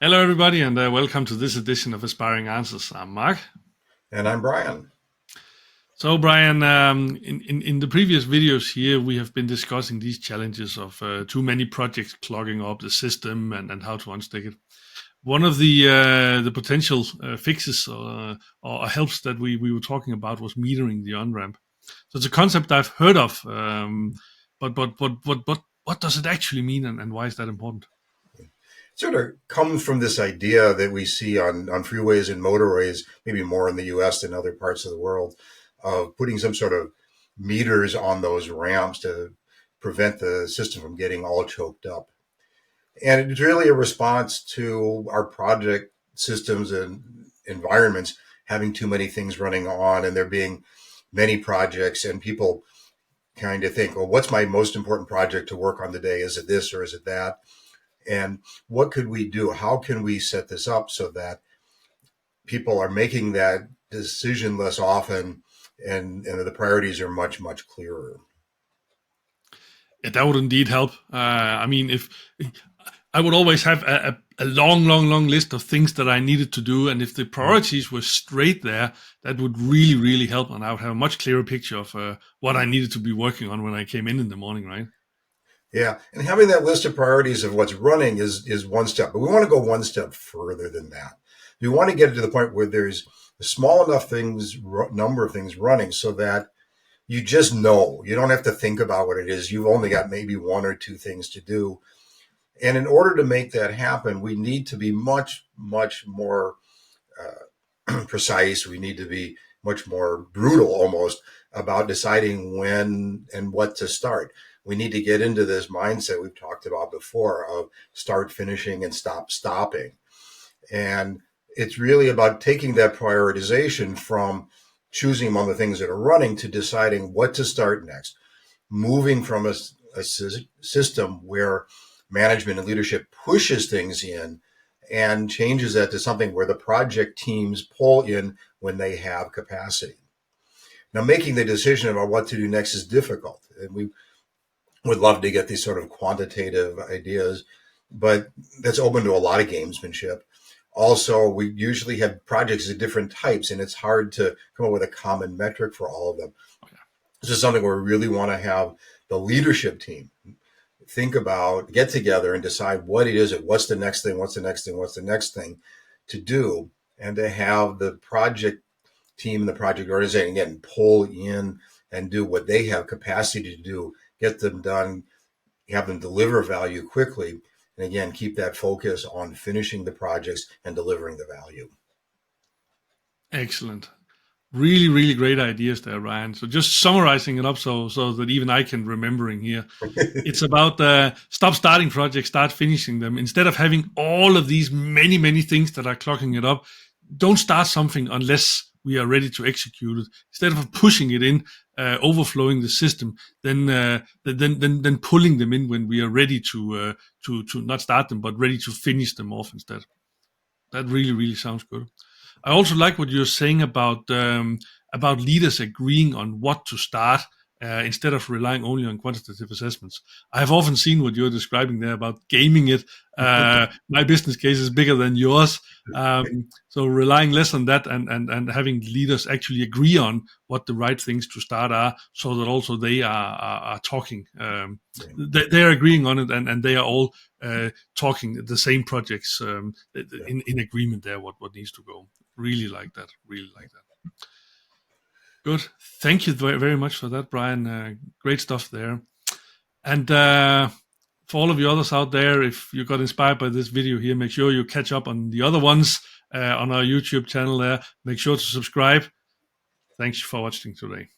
Hello, everybody, and welcome to this edition of Aspiring Answers. I'm Mark. And I'm Brian. So, Brian, in the previous videos here, we have been discussing these challenges of too many projects clogging up the system and how to unstick it. One of the potential fixes or helps that we were talking about was metering the on-ramp. So it's a concept I've heard of, but what does it actually mean, and why is that important? Sort of comes from this idea that we see on freeways and motorways, maybe more in the US than other parts of the world, of putting some sort of meters on those ramps to prevent the system from getting all choked up. And it's really a response to our project systems and environments having too many things running on, and there being many projects, and people kind of think, well, what's my most important project to work on today? Is it this or is it that? And what could we do? How can we set this up so that people are making that decision less often, and the priorities are much, much clearer? Yeah, that would indeed help. I mean, if I would always have a long list of things that I needed to do, and if the priorities were straight there, that would really help, and I would have a much clearer picture of what I needed to be working on when I came in the morning, right? Yeah, and having that list of priorities of what's running is one step, but we want to go one step further than that. We want to get to the point where there's a small enough number of things running so that you just know. You don't have to think about what it is. You've only got maybe one or two things to do. And in order to make that happen, we need to be much more precise. We need to be much more brutal almost about deciding when and what to start. We need to get into this mindset we've talked about before of start finishing and stop stopping. And it's really about taking that prioritization from choosing among the things that are running to deciding what to start next, moving from a system where management and leadership pushes things in and changes that to something where the project teams pull in when they have capacity. Now, making the decision about what to do next is difficult, and we would love to get these sort of quantitative ideas, but that's open to a lot of gamesmanship. Also, we usually have projects of different types, and it's hard to come up with a common metric for all of them. This is something where we really want to have the leadership team think about, get together and decide what it is, what's the next thing, what's the next thing, what's the next thing to do, and to have the project team and the project organization again pull in and do what they have capacity to do, get them done, have them deliver value quickly, and again keep that focus on finishing the projects and delivering the value. Excellent. Really great ideas there, Ryan. So just summarizing it up so that even I can remembering here. It's about stop starting projects, start finishing them. Instead of having all of these many things that are clogging it up, don't start something unless we are ready to execute it. Instead of pushing it in, overflowing the system, then pulling them in when we are ready to not start them, but ready to finish them off instead. That really sounds good. I also like what you're saying about leaders agreeing on what to start instead of relying only on quantitative assessments. I have often seen what you're describing there about gaming it. My business case is bigger than yours, so relying less on that and having leaders actually agree on what the right things to start are, so that also they are talking. They're agreeing on it, and they are all talking the same projects in agreement there. What needs to go. Really like that. Good. Thank you very much for that, Brian. Great stuff there. And for all of you others out there, if you got inspired by this video here, make sure you catch up on the other ones on our YouTube channel there. Make sure to subscribe. Thanks for watching today.